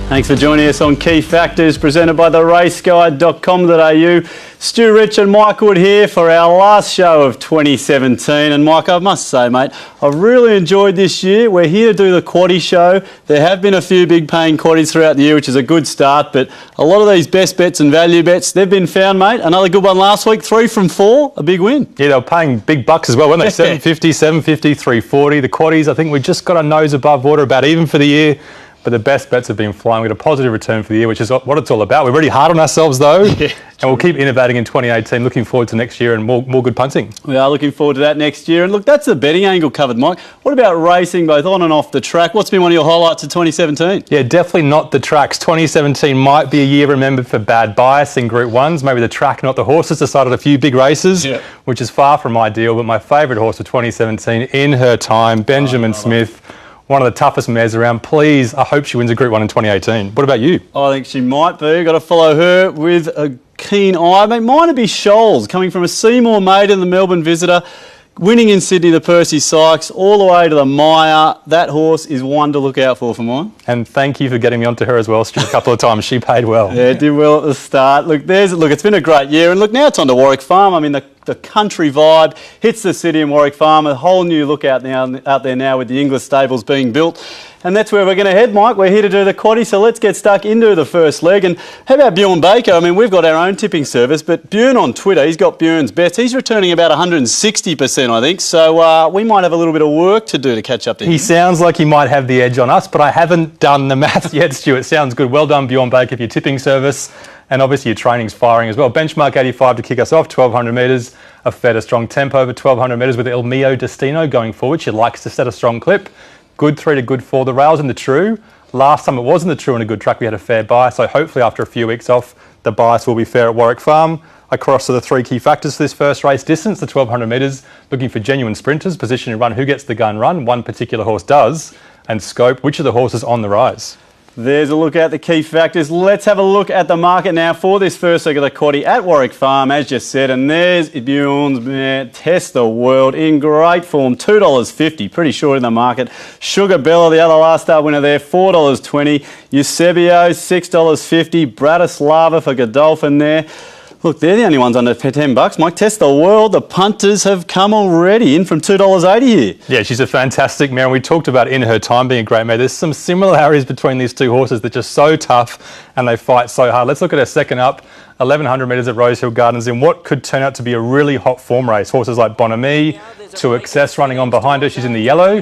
Thanks for joining us on Key Factors, presented by the raceguide.com.au. Stu, Rich and Mike Wood here for our last show of 2017. And Mike, I must say, mate, I've really enjoyed this year. We're here to do the quaddie show. There have been a few big paying quaddies throughout the year, which is a good start. But a lot of these best bets and value bets, they've been found, mate. Another good one last week, 3 from 4, a big win. Yeah, they were paying big bucks as well, weren't they? 750, 750, 340. The quaddies, I think we just got our nose above water, about even for the year. But the best bets have been flying. We got a positive return for the year, which is what it's all about. We're really hard on ourselves, though, and we'll keep innovating in 2018. Looking forward to next year and more good punting. We are looking forward to that next year. And look, that's the betting angle covered, Mike. What about racing, both on and off the track? What's been one of your highlights of 2017? Yeah, definitely not the tracks. 2017 might be a year remembered for bad bias in Group 1s. Maybe the track, not the horses, decided a few big races, which is far from ideal. But my favourite horse of 2017, in her time, Benjamin Smith. One of the toughest mares around. Please, I hope she wins a Group 1 in 2018. What about you? I think she might be. Got to follow her with a keen eye. I mean, mine would be Scholes, coming from a Seymour maiden, the Melbourne Visitor, winning in Sydney, the Percy Sykes, all the way to the Maya. That horse is one to look out for mine. And thank you for getting me onto her as well, Stu, a couple of times. She paid well. Yeah, did well at the start. Look, it's been a great year. And look, now it's on to Warwick Farm. I mean, the country vibe hits the city in Warwick Farm. A whole new look out there now with the Inglis stables being built. And that's where we're going to head, Mike. We're here to do the quaddie, so let's get stuck into the first leg. And how about Bjorn Baker? I mean, we've got our own tipping service, but Bjorn on Twitter, he's got Bjorn's bets. He's returning about 160%, I think. So we might have a little bit of work to do to catch up to him. He sounds like he might have the edge on us, but I haven't done the maths yet, Stu. It sounds good. Well done, Bjorn Baker, for your tipping service. And obviously your training's firing as well. Benchmark 85 to kick us off, 1,200 metres. A fair strong tempo over 1,200 metres with El Mio Destino going forward. She likes to set a strong clip. Good 3 to good 4. The rail's in the true. Last time it was in the true and a good track, we had a fair bias. So hopefully after a few weeks off, the bias will be fair at Warwick Farm. Across to the 3 key factors for this first race. Distance, the 1,200 metres. Looking for genuine sprinters. Position and run. Who gets the gun run? One particular horse does. And scope. Which of the horses on the rise? There's a look at the key factors. Let's have a look at the market now for this first leg of the quaddie at Warwick Farm, as just said. And there's Bjorn's mare, Test the World, in great form, $2.50, pretty short in the market. Sugar Bella, the other last start winner there, $4.20. Eusebio, $6.50. Bratislava for Godolphin there. Look, they're the only ones under $10. Mike, Test the World. The punters have come already in from $2.80 here. Yeah, she's a fantastic mare. And we talked about in her time being a great mare. There's some similarities between these two horses. They're just so tough and they fight so hard. Let's look at her second up. 1,100 metres at Rosehill Gardens in what could turn out to be a really hot form race. Horses like Bonami, To Excess running on behind her. She's in the yellow.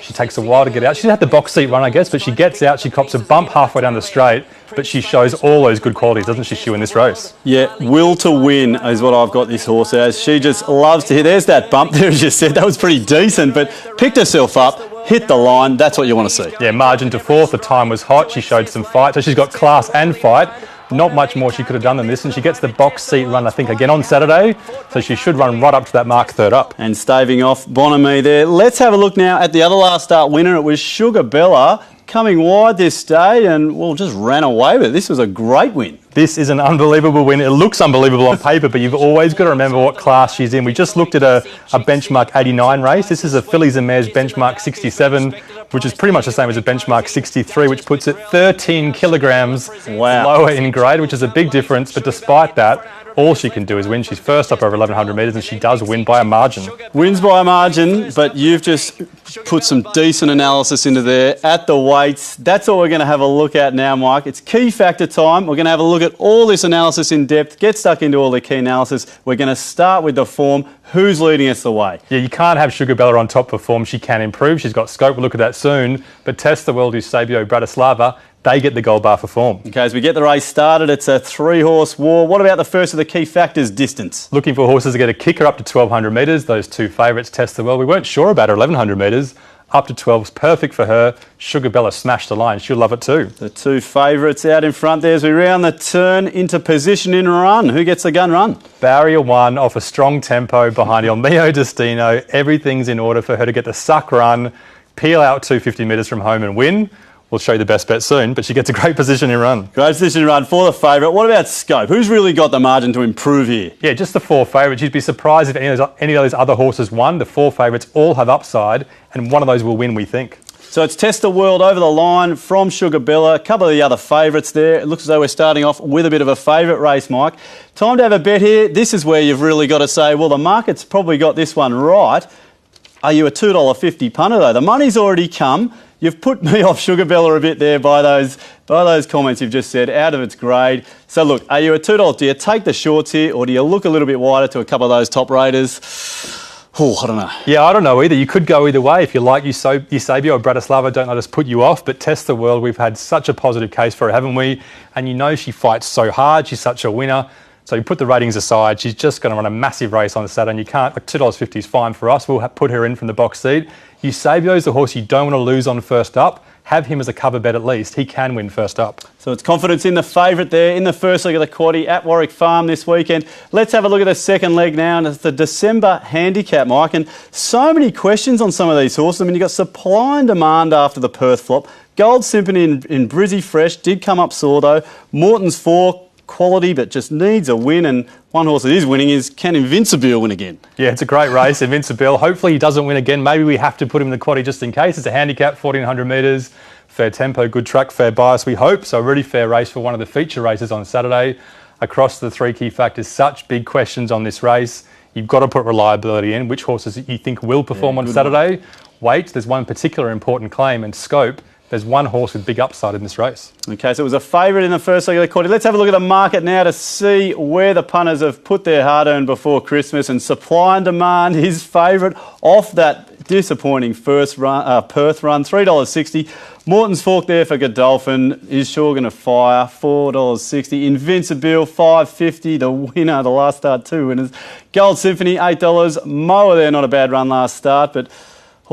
She takes a while to get out. She's had the box seat run, I guess, but she gets out. She cops a bump halfway down the straight, but she shows all those good qualities, doesn't she, Stu, in this race? Yeah, will to win is what I've got this horse as. She just loves to hit. There's that bump there, as you said. That was pretty decent, but picked herself up, hit the line. That's what you want to see. Yeah, margin to 4th. The time was hot. She showed some fight. So she's got class and fight. Not much more she could have done than this, and she gets the box seat run, I think, again on Saturday, so she should run right up to that mark, third up. And staving off Bonami there. Let's have a look now at the other last start winner. It was Sugar Bella, coming wide this day and, well, just ran away with it. This was a great win. This is an unbelievable win. It looks unbelievable on paper, but you've always got to remember what class she's in. We just looked at a benchmark 89 race. This is a fillies and mares benchmark 67, which is pretty much the same as a benchmark 63, which puts it 13 kilograms lower in grade, which is a big difference. But despite that, all she can do is win. She's first up over 1,100 metres and she does win by a margin. Wins by a margin, but you've just put some decent analysis into there at the weights. That's all we're going to have a look at now, Mike. It's key factor time. We're going to have a look at all this analysis in depth, get stuck into all the key analysis. We're going to start with the form. Who's leading us the way? Yeah, you can't have Sugar Bella on top for form. She can improve. She's got scope. We'll look at that soon. But Test the World, Eusebio, Bratislava, they get the gold bar for form. Okay, as we get the race started, it's a 3-horse war. What about the first of the key factors, distance? Looking for horses to get a kicker up to 1,200 metres. Those two favourites, Test the World. We weren't sure about her, 1,100 metres. Up to 12 is perfect for her. Sugar Bella smashed the line. She'll love it too. The two favourites out in front there as we round the turn into position in run. Who gets the gun run? Barrier 1 off a strong tempo behind El Mio Destino. Everything's in order for her to get the suck run, peel out 250 metres from home and win. We'll show you the best bet soon, but she gets a great position in run. Great position in run for the favourite. What about scope? Who's really got the margin to improve here? Yeah, just the 4 favourites. You'd be surprised if any of those other horses won. The 4 favourites all have upside, and one of those will win, we think. So it's Test the World over the line from Sugarbella. A couple of the other favourites there. It looks as though we're starting off with a bit of a favourite race, Mike. Time to have a bet here. This is where you've really got to say, well, the market's probably got this one right. Are you a $2.50 punter, though? The money's already come. You've put me off Sugarbella a bit there by those comments you've just said, out of its grade. So, look, are you a $2? Do you take the shorts here, or do you look a little bit wider to a couple of those top raters? Oh, I don't know. Yeah, I don't know either. You could go either way. If you like Eusebio or Bratislava, don't let us put you off. But Test the World, we've had such a positive case for her, haven't we? And you know she fights so hard. She's such a winner. So you put the ratings aside, she's just going to run a massive race on Saturday, and you can't, like $2.50 is fine for us. We'll put her in from the box seat. Eusebio is the horse you don't want to lose on first up. Have him as a cover bet at least. He can win first up. So it's confidence in the favourite there in the first leg of the quaddie at Warwick Farm this weekend. Let's have a look at the second leg now, and it's the December handicap, Mike. And so many questions on some of these horses. I mean, you've got supply and demand after the Perth flop. Gold Symphony in Brizzy Fresh did come up sore though. Morton's Fork, quality, but just needs a win, and one horse that is winning is, can Invincible win again? Yeah, it's a great race, Invincible. Hopefully he doesn't win again. Maybe we have to put him in the quaddie just in case. It's a handicap, 1,400 metres, fair tempo, good track, fair bias, we hope. So a really fair race for one of the feature races on Saturday. Across the three key factors, such big questions on this race. You've got to put reliability in. Which horses you think will perform on Saturday? Weight, there's one particular important claim, and scope. There's one horse with big upside in this race. Okay, so it was a favourite in the first leg of the quaddie. Let's have a look at the market now to see where the punters have put their hard-earned before Christmas. And supply and demand, his favourite off that disappointing first run, Perth run, $3.60. Morton's Fork there for Godolphin is sure going to fire, $4.60. Invincible, $5.50. The winner, the last start, two winners. Gold Symphony, $8. Moa there, not a bad run last start, but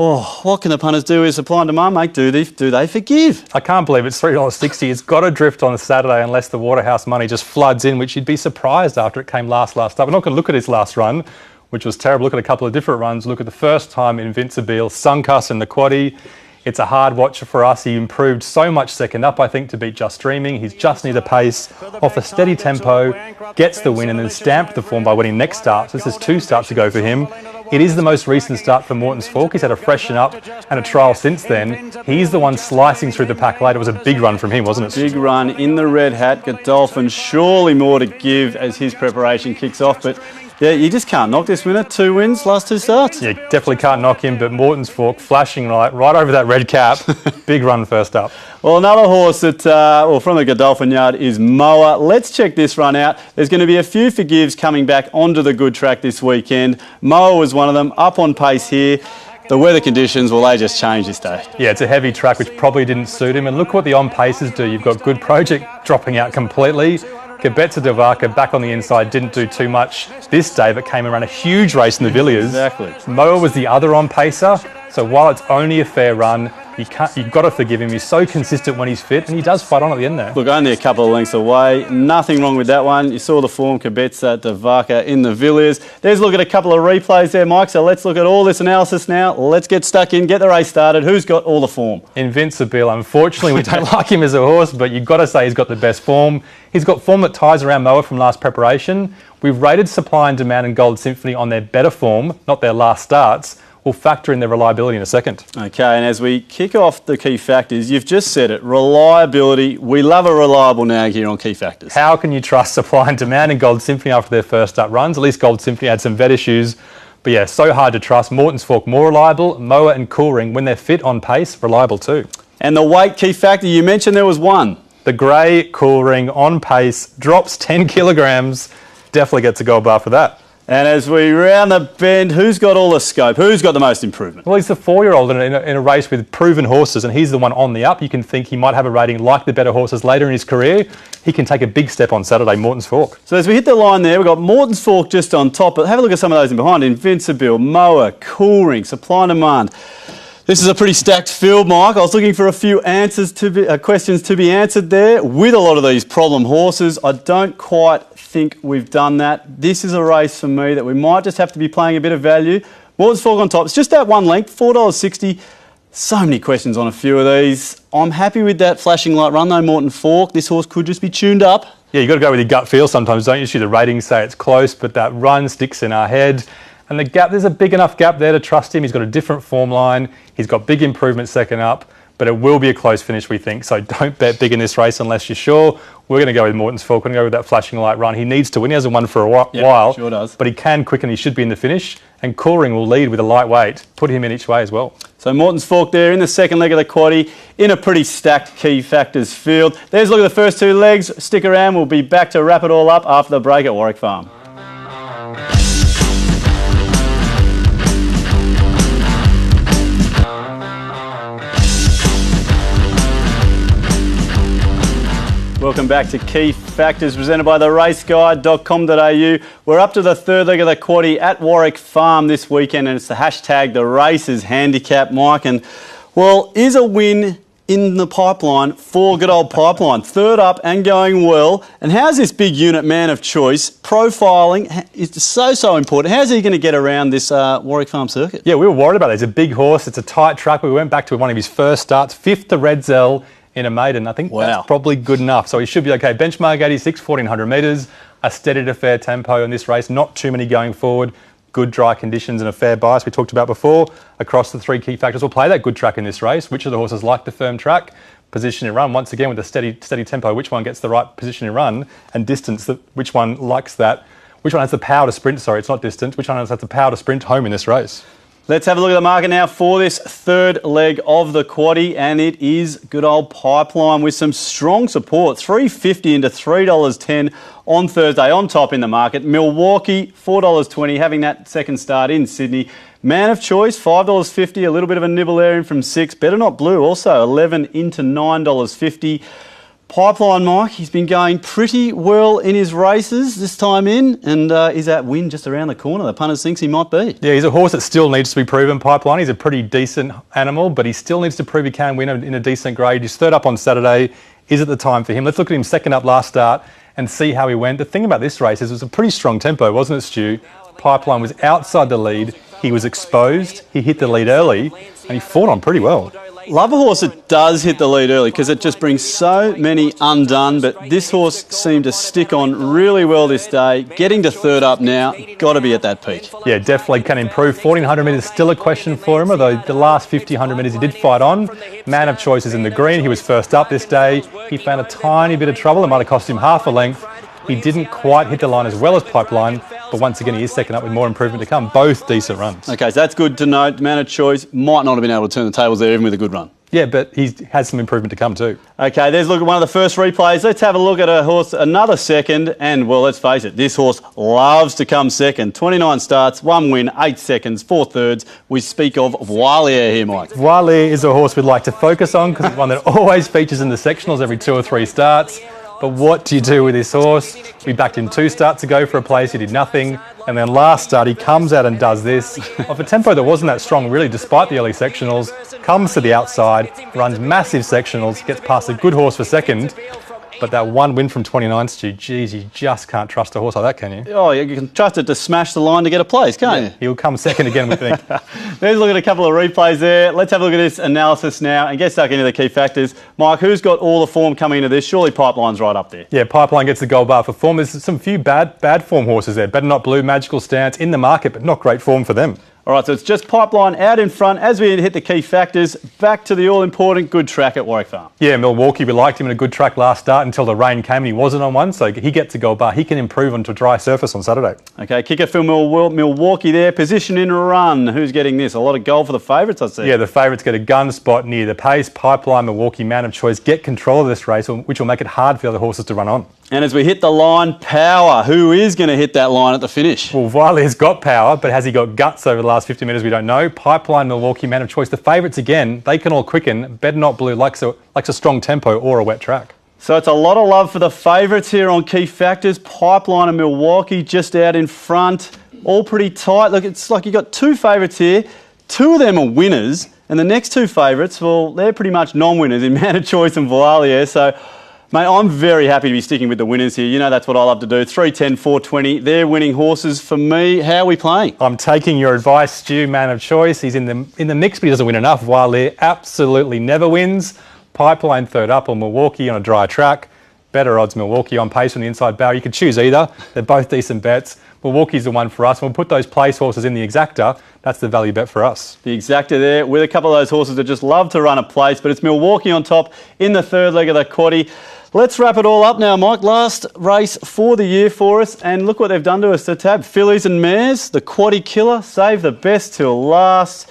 oh, what can the punters do with supply and demand, mate? Do they forgive? I can't believe it's $3.60. It's got to drift on Saturday unless the Waterhouse money just floods in, which you'd be surprised after it came last up. We're not going to look at his last run, which was terrible. Look at a couple of different runs. Look at the first time Invincible sunk us in the quaddie. It's a hard watcher for us. He improved so much second up, I think, to beat Just Dreaming. He's just near the pace, off a steady tempo, gets the win, and then stamped the form by winning next start. So this is two starts to go for him. It is the most recent start for Morton's Fork. He's had a freshen up and a trial since then. He's the one slicing through the pack late. It was a big run from him, wasn't it? Big run in the red hat. Godolphin surely more to give as his preparation kicks off. But yeah, you just can't knock this winner. 2 wins, last 2 starts. Yeah, definitely can't knock him. But Morton's Fork flashing right over that red cap. Big run first up. Well, another horse that, from the Godolphin yard is Moa. Let's check this run out. There's going to be a few forgives coming back onto the good track this weekend. Moa was one of them, up on pace here. The weather conditions, well, they just changed this day. Yeah, it's a heavy track, which probably didn't suit him. And look what the on-paces do. You've got Good Project dropping out completely. Kebetza Devaka back on the inside, didn't do too much this day, but came around a huge race in the Villiers. Exactly. Moa was the other on-pacer. So while it's only a fair run, you've got to forgive him. He's so consistent when he's fit, and he does fight on at the end there. Look, only a couple of lengths away. Nothing wrong with that one. You saw the form, Kebetza Devaka in the Villiers. There's a look at a couple of replays there, Mike. So let's look at all this analysis now. Let's get stuck in, get the race started. Who's got all the form? Invincible. Unfortunately, we don't like him as a horse, but you've got to say he's got the best form. He's got form that ties around Moa from last preparation. We've rated Supply and Demand and Gold Symphony on their better form, not their last starts. We'll factor in their reliability in a second. Okay, and as we kick off the key factors, you've just said it, reliability. We love a reliable nag here on key factors. How can you trust Supply and Demand and Gold Symphony after their first up runs? At least Gold Symphony had some vet issues. But yeah, so hard to trust. Morton's Fork more reliable. Moa and Coolring, when they're fit on pace, reliable too. And the weight key factor, you mentioned there was one. The grey Coolring on pace, drops 10 kilograms. Definitely gets a gold bar for that. And as we round the bend, who's got all the scope? Who's got the most improvement? Well, he's the 4-year-old in a race with proven horses, and he's the one on the up. You can think he might have a rating like the better horses later in his career. He can take a big step on Saturday, Morton's Fork. So as we hit the line there, we've got Morton's Fork just on top, but have a look at some of those in behind. Invincible, Moa, Coolring, Supply and Demand. This is a pretty stacked field, Mike. I was looking for a few questions to be answered there with a lot of these problem horses. I don't quite think we've done that. This is a race for me that we might just have to be playing a bit of value. Morton's Fork on top. It's just that one length, $4.60. So many questions on a few of these. I'm happy with that flashing light run though, Morton Fork. This horse could just be tuned up. Yeah, you've got to go with your gut feel sometimes, don't you? The ratings say it's close, but that run sticks in our head. And the gap, there's a big enough gap there to trust him. He's got a different form line. He's got big improvement second up, but it will be a close finish, we think. So don't bet big in this race unless you're sure. We're going to go with Morton's Fork. We're going to go with that flashing light run. He needs to win. He hasn't won for a while. Sure does. But he can quicken. He should be in the finish. And Coolring will lead with a lightweight. Put him in each way as well. So Morton's Fork there in the second leg of the quaddie in a pretty stacked key factors field. There's a look at the first two legs. Stick around. We'll be back to wrap it all up after the break at Warwick Farm. Welcome back to Key Factors, presented by theraceguide.com.au. We're up to the third leg of the quaddie at Warwick Farm this weekend, and it's the hashtag the races handicap, Mike. And, well, is a win in the pipeline for good old Pipeline. Third up and going well. And how's this big unit man of choice? Profiling is so important. How's he going to get around this Warwick Farm circuit? Yeah, we were worried about that. He's a big horse. It's a tight track. We went back to one of his first starts, fifth to Red Zell in a maiden. I think that's probably good enough. So he should be okay. Benchmark 86, 1400 metres, a steady to fair tempo in this race. Not too many going forward. Good dry conditions and a fair bias we talked about before. Across the three key factors, we'll play that good track in this race. Which of the horses like the firm track? Position and run. Once again with a steady tempo. Which one gets the right position and run? And distance. Which one likes that? Which one has the power to sprint? Sorry, it's not distance. Which one has the power to sprint home in this race? Let's have a look at the market now for this third leg of the quaddie, and it is good old Pipeline with some strong support. $3.50 into $3.10 on Thursday, on top in the market. Milwaukee, $4.20, having that second start in Sydney. Man of Choice, $5.50, a little bit of a nibble there in from 6. Better Not Blue, also 11 into $9.50. Pipeline, Mike, he's been going pretty well in his races this time in, and is that win just around the corner? The punters thinks he might be. Yeah, he's a horse that still needs to be proven, Pipeline. He's a pretty decent animal, but he still needs to prove he can win in a decent grade. He's third up on Saturday. Is it the time for him? Let's look at him second up last start and see how he went. The thing about this race is it was a pretty strong tempo, wasn't it, Stu? Pipeline was outside the lead. He was exposed. He hit the lead early, and he fought on pretty well. Love a horse that does hit the lead early because it just brings so many undone, but this horse seemed to stick on really well this day. Getting to third up now, got to be at that peak. Yeah, definitely can improve. 1400 metres still a question for him, although the last 1500 metres he did fight on. Man of Choice is in the green. He was first up this day. He found a tiny bit of trouble. It might have cost him half a length. He didn't quite hit the line as well as Pipeline, but once again, he is second up with more improvement to come. Both decent runs. Okay, so that's good to note. Man of Choice might not have been able to turn the tables there even with a good run. Yeah, but he has some improvement to come too. Okay, there's a look at one of the first replays. Let's have a look at a horse, another second, and, well, let's face it, this horse loves to come second. 29 starts, 1 win, 8 seconds, 4 thirds. We speak of Warwick here, Mike. Warwick is a horse we'd like to focus on because it's one that always features in the sectionals every 2 or 3 starts. But what do you do with this horse? We backed him 2 starts ago for a place, he did nothing. And then last start, he comes out and does this. Off a tempo that wasn't that strong, really, despite the early sectionals. Comes to the outside, runs massive sectionals, gets past a good horse for second. But that 1 win from 29, Stu, geez, you just can't trust a horse like that, can you? Oh, you can trust it to smash the line to get a place, can't you? He'll come second again, we think. There's a look at a couple of replays there. Let's have a look at this analysis now and get stuck into the key factors. Mike, who's got all the form coming into this? Surely Pipeline's right up there. Yeah, Pipeline gets the gold bar for form. There's some few bad form horses there. Better Not Blue, Magical Stance in the market, but not great form for them. All right, so it's just Pipeline out in front as we hit the key factors. Back to the all-important good track at Warwick Farm. Yeah, Milwaukee, we liked him in a good track last start until the rain came and he wasn't on one, so he gets a gold bar. He can improve onto a dry surface on Saturday. Okay, kicker for Milwaukee there. Position in run. Who's getting this? A lot of gold for the favourites, I see. Yeah, the favourites get a gun spot near the pace. Pipeline, Milwaukee, Man of Choice get control of this race, which will make it hard for the other horses to run on. And as we hit the line, Power. Who is going to hit that line at the finish? Well, Wiley's got power, but has he got guts over the last 50 metres? We don't know. Pipeline, Milwaukee, Man of Choice. The favourites again, they can all quicken. Better Not Blue likes a strong tempo or a wet track. So it's a lot of love for the favourites here on key factors. Pipeline and Milwaukee just out in front. All pretty tight. Look, it's like you've got 2 favourites here. 2 of them are winners. And the next 2 favourites, well, they're pretty much non-winners in Man of Choice and Voilia. So, mate, I'm very happy to be sticking with the winners here. You know that's what I love to do. 310, 420. They're winning horses for me. How are we playing? I'm taking your advice, Stu. Man of Choice. He's in the mix, but he doesn't win enough. Voilia absolutely never wins. Pipeline third up on Milwaukee on a dry track. Better odds Milwaukee on pace from the inside barrier. You could choose either. They're both decent bets. Milwaukee's the one for us. We'll put those place horses in the exacta. That's the value bet for us. The exacta there with a couple of those horses that just love to run a place, but it's Milwaukee on top in the third leg of the quaddie. Let's wrap it all up now, Mike. Last race for the year for us, and look what they've done to us. The tab, fillies and mares, the quaddie killer, save the best till last.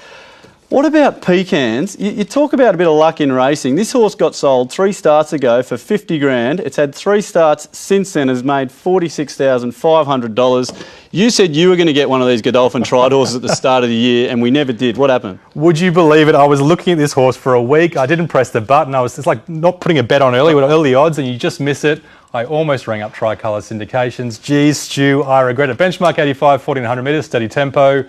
What about Pecans? You talk about a bit of luck in racing. This horse got sold 3 starts ago for 50 grand. It's had 3 starts since then, has made $46,500. You said you were going to get one of these Godolphin tried horses at the start of the year, and we never did. What happened? Would you believe it? I was looking at this horse for a week. I didn't press the button. It's like not putting a bet on early with early odds, and you just miss it. I almost rang up Tricolour Syndications. Geez, Stu, I regret it. Benchmark 85, 1400 metres, steady tempo.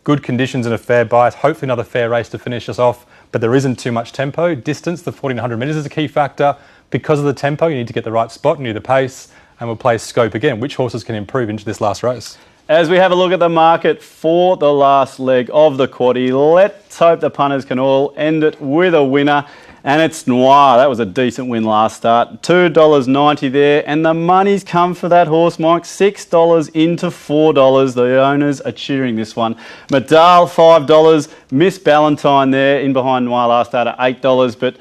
Good conditions and a fair bite. Hopefully another fair race to finish us off, but there isn't too much tempo. Distance, the 1400 metres is a key factor. Because of the tempo, you need to get the right spot near the pace, and we'll play scope again. Which horses can improve into this last race? As we have a look at the market for the last leg of the quaddie, let's hope the punters can all end it with a winner. And it's Noir. That was a decent win last start. $2.90 there. And the money's come for that horse, Mike. $6 into $4. The owners are cheering this one. Medal, $5. Miss Ballantyne there in behind Noir last start at $8. But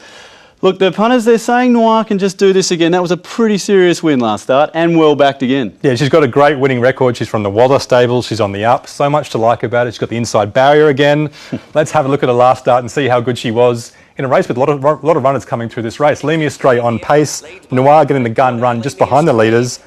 look, the punters, they're saying Noir can just do this again. That was a pretty serious win last start and well backed again. Yeah, she's got a great winning record. She's from the Waller stable. She's on the up. So much to like about it. She's got the inside barrier again. Let's have a look at her last start and see how good she was in a race with a lot of runners coming through this race. Lemia Stray on pace. Noir getting the gun run just behind the leaders.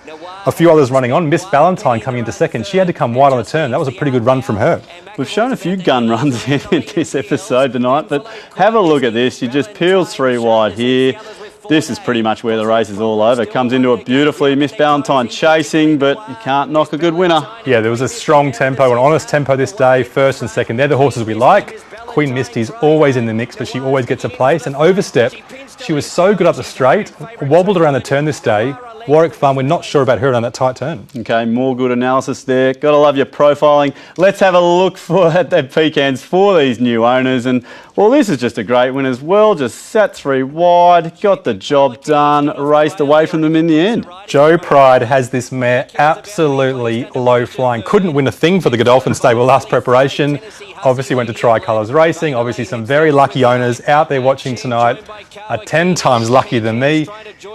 A few others running on. Miss Ballantyne coming into second. She had to come wide on the turn. That was a pretty good run from her. We've shown a few gun runs in this episode tonight, but have a look at this. She just peels 3 wide here. This is pretty much where the race is all over. Comes into it beautifully. Miss Ballantyne chasing, but you can't knock a good winner. Yeah, there was a strong tempo, an honest tempo this day. First and second, they're the horses we like. Queen Misty's always in the mix, but she always gets a place. And Overstep, she was so good up the straight, wobbled around the turn this day. Warwick Farm, we're not sure about her on that tight turn. Okay, more good analysis there. Got to love your profiling. Let's have a look at the Pecans for these new owners. And, well, this is just a great win as well. Just sat 3 wide, got the job done, raced away from them in the end. Joe Pride has this mare absolutely low flying. Couldn't win a thing for the Godolphin stable last preparation. Obviously went to Tricolours Racing. Obviously some very lucky owners out there watching tonight are 10 times luckier than me.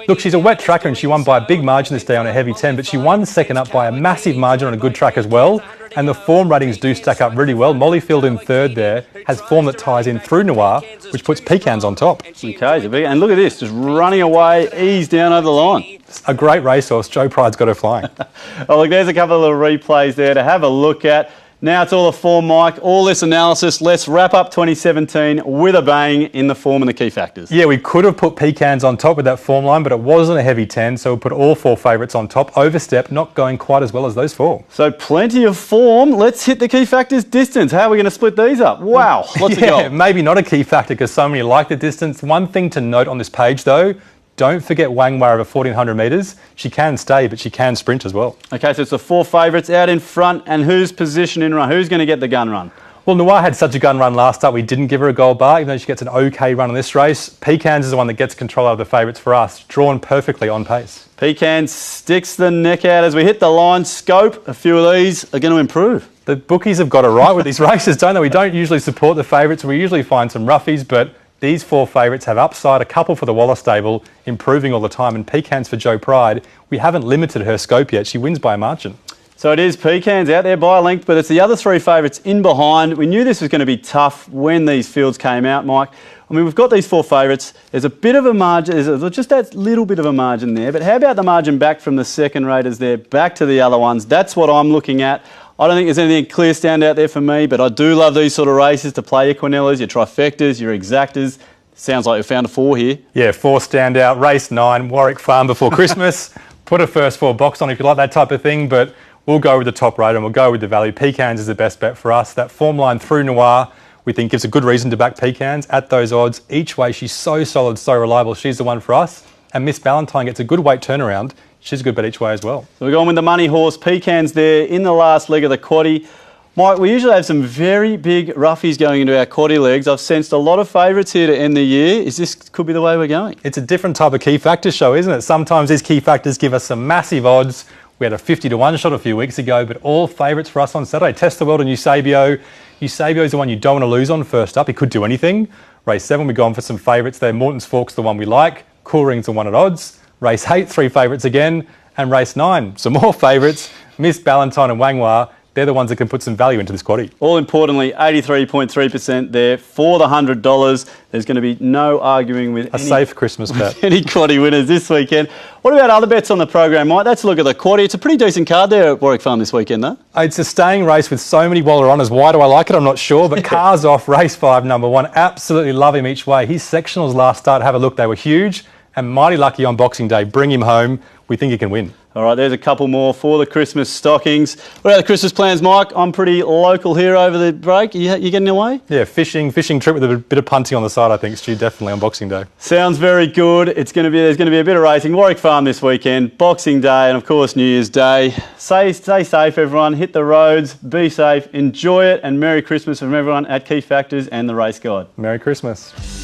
Look, she's a wet tracker and she won by a big margin this day on a heavy 10, but she won second up by a massive margin on a good track as well. And the form ratings do stack up really well. Mollyfield in third there has form that ties in through Noir, which puts Pecans on top. Okay, and look at this, just running away, ease down over the line. A great racehorse. Joe Pride's got her flying. Oh, look, there's a couple of replays there to have a look at. Now it's all a form, Mike. All this analysis. Let's wrap up 2017 with a bang in the form and the key factors. Yeah, we could have put Pecans on top with that form line, but it wasn't a heavy 10, so we put all 4 favourites on top. Overstep not going quite as well as those 4. So plenty of form. Let's hit the key factors distance. How are we going to split these up? Wow, lots of gold. Maybe not a key factor because so many like the distance. One thing to note on this page, though, don't forget Wangwar over 1400 metres. She can stay, but she can sprint as well. Okay, so it's the 4 favourites out in front, and who's positioned in run? Who's going to get the gun run? Well, Noir had such a gun run last start, we didn't give her a gold bar, even though she gets an okay run on this race. Pecans is the one that gets control of the favourites for us, drawn perfectly on pace. Pecans sticks the neck out as we hit the line. Scope, a few of these are going to improve. The bookies have got it right with these races, don't they? We don't usually support the favourites. We usually find some roughies, but these 4 favourites have upside, a couple for the Waller stable, improving all the time, and Pecans for Joe Pride. We haven't limited her scope yet. She wins by a margin. So it is Pecans out there by a length, but it's the other 3 favourites in behind. We knew this was going to be tough when these fields came out, Mike. I mean, we've got these 4 favourites. There's a bit of a margin, there's just that little bit of a margin there, but how about the margin back from the second raters there, back to the other ones? That's what I'm looking at. I don't think there's anything clear stand out there for me, but I do love these sort of races to play your Quinellas, your trifectas, your exactas. Sounds like we found a 4 here. Yeah, 4 stand out. Race 9, Warwick Farm before Christmas. Put a first 4 box on if you like that type of thing, but we'll go with the top rate and we'll go with the value. Pecans is the best bet for us. That form line through Noir, we think gives a good reason to back Pecans at those odds. Each way, she's so solid, so reliable. She's the one for us. And Miss Ballantyne gets a good weight turnaround. She's a good bet each way as well. So we're going with the money horse. Pecans there in the last leg of the quaddie. Mike, we usually have some very big roughies going into our quaddie legs. I've sensed a lot of favourites here to end the year. Is this could be the way we're going? It's a different type of key factor show, isn't it? Sometimes these key factors give us some massive odds. We had a 50 to 1 shot a few weeks ago, but all favourites for us on Saturday. Test the World and Eusebio. Eusebio is the one you don't want to lose on first up. He could do anything. Race 7, we've gone for some favourites there. Morton's Fork's the one we like. Cool Ring's the one at odds. Race 8, 3 favourites again. And race 9, some more favourites. Miss Ballantyne and Wangwa. They're the ones that can put some value into this quaddie. All importantly, 83.3% there for the $100. There's going to be no arguing with a safe Christmas bet. Any quaddie winners this weekend. What about other bets on the program, Mike? Let's look at the quaddie. It's a pretty decent card there at Warwick Farm this weekend, though. It's a staying race with so many Waller honours. Why do I like it? I'm not sure. But Cars Off, race 5, number 1. Absolutely love him each way. His sectionals last start, have a look. They were huge. And mighty lucky on Boxing Day. Bring him home. We think he can win. All right, there's a couple more for the Christmas stockings. What about the Christmas plans, Mike? I'm pretty local here over the break. You getting away? Yeah, fishing trip with a bit of punting on the side, I think, Stu, definitely on Boxing Day. Sounds very good. There's going to be a bit of racing. Warwick Farm this weekend, Boxing Day, and of course New Year's Day. Stay safe, everyone. Hit the roads, be safe, enjoy it, and Merry Christmas from everyone at Key Factors and the Race Guide. Merry Christmas.